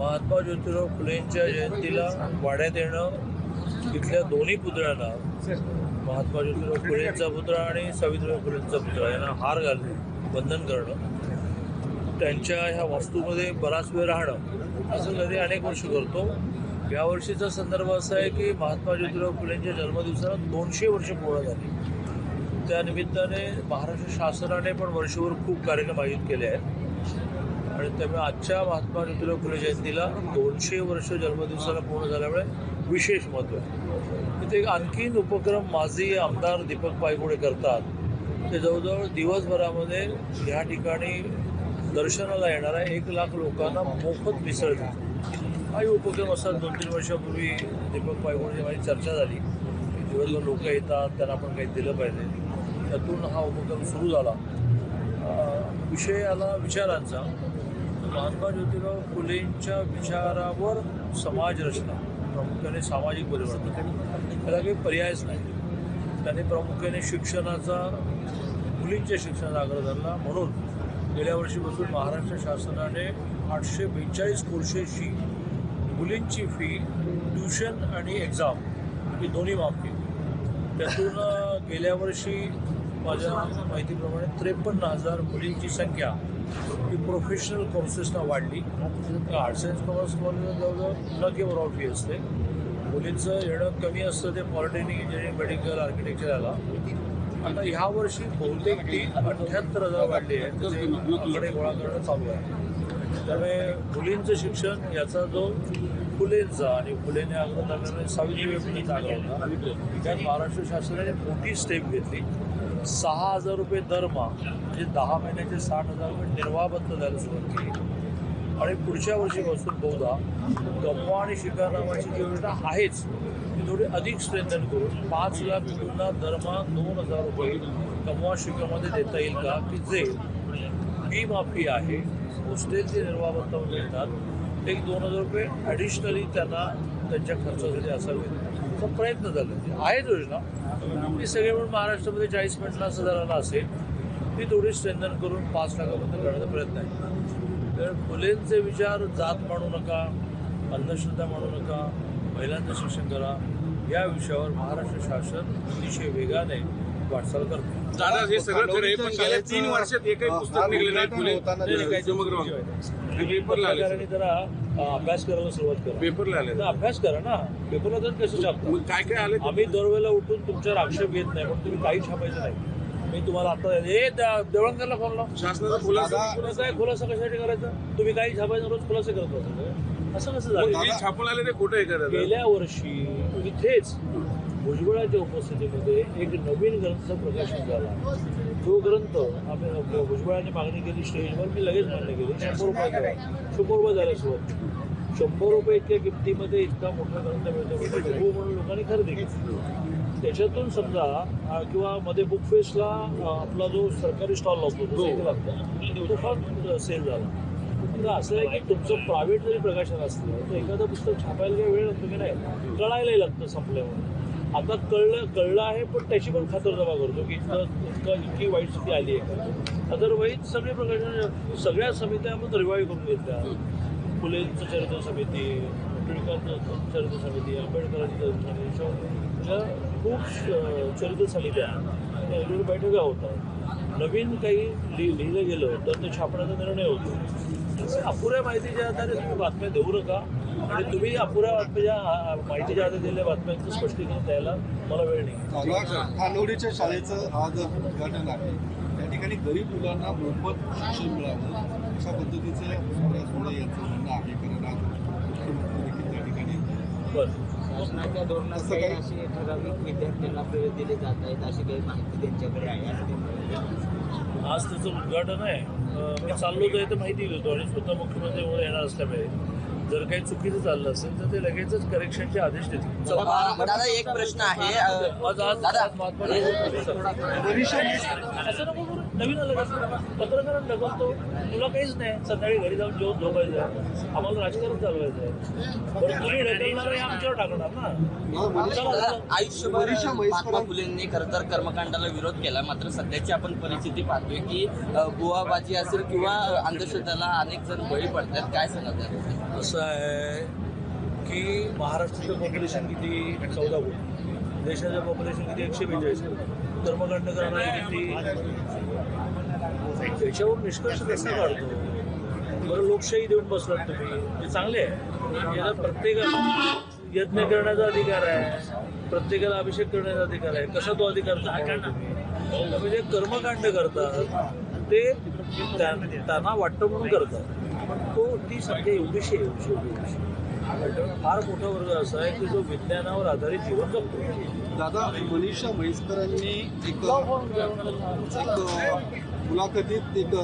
महात्मा ज्योतिराव फुलेंच्या जयंतीला वाड्यात येणं, इथल्या दोन्ही पुतळ्यांना, महात्मा ज्योतिराव फुलेंचा पुतळा आणि सावित्रीबाई फुलेंचा पुतळा यांना हार घालणे, वंदन करणं, त्यांच्या ह्या वास्तूमध्ये बराच वेळ राहणं, असं कधी अनेक वर्ष करतो. यावर्षीचा संदर्भ असा आहे की महात्मा ज्योतिराव फुलेंच्या जन्मदिवसाला 200 वर्ष पूर्ण झाली. त्या निमित्ताने महाराष्ट्र शासनाने पण वर्षभर खूप कार्यक्रम आयोजित केले आहेत आणि त्यामुळे आजच्या महात्मा ज्योतिराव फुले जयंतीला 200 वर्ष जन्मदिवसाला पूर्ण झाल्यामुळे विशेष महत्त्व आहे. इथे एक आणखीन उपक्रम माजी आमदार दीपक पायगुडे करतात. ते जवळजवळ दिवसभरामध्ये ह्या ठिकाणी दर्शनाला येणाऱ्या 1 लाख लोकांना मोफत मिसळ देतात. हाही उपक्रम असा 2-3 वर्षापूर्वी दीपक पायगुडेंची माझी चर्चा झाली की दिवसभर लोक येतात, त्यांना आपण काही दिलं पाहिजे. त्यातून हा उपक्रम सुरू झाला. विषय आला विचारांचा. महात्मा ज्योतिराव फुलेंच्या विचारावर समाज रचना, प्रामुख्याने सामाजिक परिवर्तन, त्याला काही पर्यायच नाही. त्याने प्रामुख्याने शिक्षणाचा, मुलींच्या शिक्षणाचा आग्रह धरला. म्हणून गेल्या वर्षीपासून महाराष्ट्र शासनाने 842 कोर्सेसची मुलींची फी, ट्युशन आणि एक्झाम ही दोन्ही माफ केली. त्यातून गेल्या वर्षी माझ्या माहितीप्रमाणे 53,000 मुलींची संख्या ही प्रोफेशनल कोर्सेसना वाढली. आर्ट्स अँड कॉमर्स कॉलेजला जवळजवळ न केवळ ऑफ फी असते. मुलींचं येणं कमी असतं ते पॉलिटेक्निक, इंजिनिअरिंग, मेडिकल, आर्किटेक्चर याला. आता ह्या वर्षी बहुतेक ती 78,000 वाढली आहे. त्याचे गोळा करणं चालू आहे. त्यामुळे मुलींचं शिक्षण याचा जो फुलेंचा आणि फुलेने आग्रह धरल्याने सावित्रीबाई फुलेंचा आग्रह होता, त्यात महाराष्ट्र शासनाने मोठी स्टेप घेतली. 6,000 रुपये दरमहा, म्हणजे 10 महिन्याचे 60,000 रुपये निर्वाह भत्ता द्यायला सुरुवात केली. आणि पुढच्या वर्षीपासून बहुधा कमवा आणि शिका नावाची जी योजना आहेच ती थोडी अधिक स्ट्रेंथन करून 5 लाख मुलींना दरमहा 2,000 रुपये कमवा शिकामध्ये देता येईल का, की जे फी माफी आहे, हॉस्टेलचे निर्वाह भत्ता मिळतात, ते 2,000 रुपये ॲडिशनली त्यांना त्यांच्या खर्चासाठी असावे. तो प्रयत्न झाला आहे योजना. ती सगळे म्हणून महाराष्ट्रामध्ये 40-50,000 असेल, ती थोडी स्ट्रेंथन करून 5 लाखापर्यंत करण्याचा प्रयत्न आहे. तर फुलेंचे विचार जात मानू नका, अंधश्रद्धा मानू नका, महिलांचं शिक्षण करा, या विषयावर महाराष्ट्र शासन अतिशय वेगाने वाटचाल करते. दादा हे सगळं खरं आहे, पण गेल्या 3 वर्षात एकही पुस्तक निघले नाही. पेपरला आले, जरा अभ्यास करायला सुरुवात करा. पेपरला आले, अभ्यास करा ना. पेपरला तर कसं छापता? काय काय आले? आम्ही दरवेळेला उठून तुमच्यावर आक्षेप घेत नाही, पण तुम्ही काही छापायचं नाही. मी तुम्हाला आता देवळणकरला फोन लाव, शासनाचा खुलासा काय खुलासा कशासाठी करायचा? तुम्ही काही छापायचं, रोज खुलासा करत बसायचं. असं कसं झालं? छापून आले ते खोटं आहे का? गेल्या वर्षी इथेच भुजबळाच्या उपस्थितीमध्ये एक नवीन ग्रंथाचं प्रकाशन झाला. जो ग्रंथ आम्ही भुजबळाची मागणी केली स्टेजवर, मी लगेच मान्य केली. 100 रुपये करा. 100 रुपये झाल्या सुरुवात. 100 रुपये इतक्या किमतीमध्ये इतका मोठा ग्रंथ मिळतो बघू म्हणून लोकांनी खरेदी केली. त्याच्यातून समजा किंवा मध्ये बुक फेस्टला आपला जो सरकारी स्टॉल लावतो तो सेल लागतो, तो फार सेल झाला. आता असं आहे की तुमचं प्रायव्हेट जरी प्रकाशन असलं तर एखादं पुस्तक छापायला काही वेळ लागतो की नाही, कळायलाही लागतं संपल्यावर. आता कळलं आहे, पण त्याची पण खातरजमा करतो की इतकी वाईट स्थिती आली आहे का. अदरवाईज सगळे प्रकाशन, सगळ्या समित्या आपण रिवाईव्ह करून घेतल्या. फुलेंचं चरित्र समिती, टिळकांचं चरित्र समिती, आंबेडकरांची चरित्र समिती, खूप चरित्र समित्या रेग्युलर बैठका होतात. नवीन काही लिहिलं गेलं तर ते छापण्याचा निर्णय होतो. अपुऱ्या माहितीच्या आधारे तुम्ही बातम्या देऊ नका आणि तुम्ही अपुऱ्या माहितीच्या आधारे दिलेल्या बातम्यांचं स्पष्टीकरण द्यायला मला वेळ नाही. खानोडीच्या शाळेचं आज उद्घाटन आहे. त्या ठिकाणी गरीब मुलांना मोफत शिक्षण मिळावं अशा पद्धतीचं यांचं म्हणणं आहे. कारण आज मुख्यमंत्री देखील त्या ठिकाणी बरं शासनाच्या धोरणात काही अशी ठराविक विद्यार्थ्यांना प्रवेश दिले जात आहेत अशी काही माहिती त्यांच्याकडे आहे. आज त्याचं उद्घाटन आहे. मी चाललो तर माहिती देतो आणि स्वतः मुख्यमंत्री म्हणून येणार असल्यामुळे जर काही चुकीचं चाललं असेल तर ते लगेचच करेक्शनचे आदेश देतील. दादा एक प्रश्न आहे. असं नको करू. नवीन आलं कसं पत्रकारात ढकलतो, तुला काहीच नाही. संध्याकाळी घरी जाऊन जेवण झोपायचं आहे, आम्हाला राजकारण चालवायचं आहे. बरं तुम्ही ढकलणार हे आमच्यावर टाकणार ना. आयुष्यभर महात्मा फुलेंनी खरं तर कर्मकांडाला विरोध केला, मात्र सध्याची आपण परिस्थिती पाहतोय की बुवाबाजी असेल किंवा अंधश्रद्धाला अनेक जण बळी पडतात. काय सांगतात? असं असं आहे की महाराष्ट्राचं पॉप्युलेशन किती 14 कोटी, देशाचं पॉप्युलेशन किती 142 कोटी, कर्मकांड करणारे किती, त्याच्यावर निष्कर्ष कसा काढतो? बरं, लोकशाही देऊन बसलात तुम्ही, ते चांगले आहे. याला प्रत्येकाला यज्ञ करण्याचा अधिकार आहे, प्रत्येकाला अभिषेक करण्याचा अधिकार आहे. कसा तो अधिकार तुम्ही म्हणजे कर्मकांड करतात ते त्यांना वाटतं म्हणून करतात. तो ती संख्या एवढीशी फार मोठा वर्ग असा आहे की जो विज्ञानावर आधारित जीवन जगतो. दादा, मनीषा म्हैसकरांनी एक मुलाखतीत एक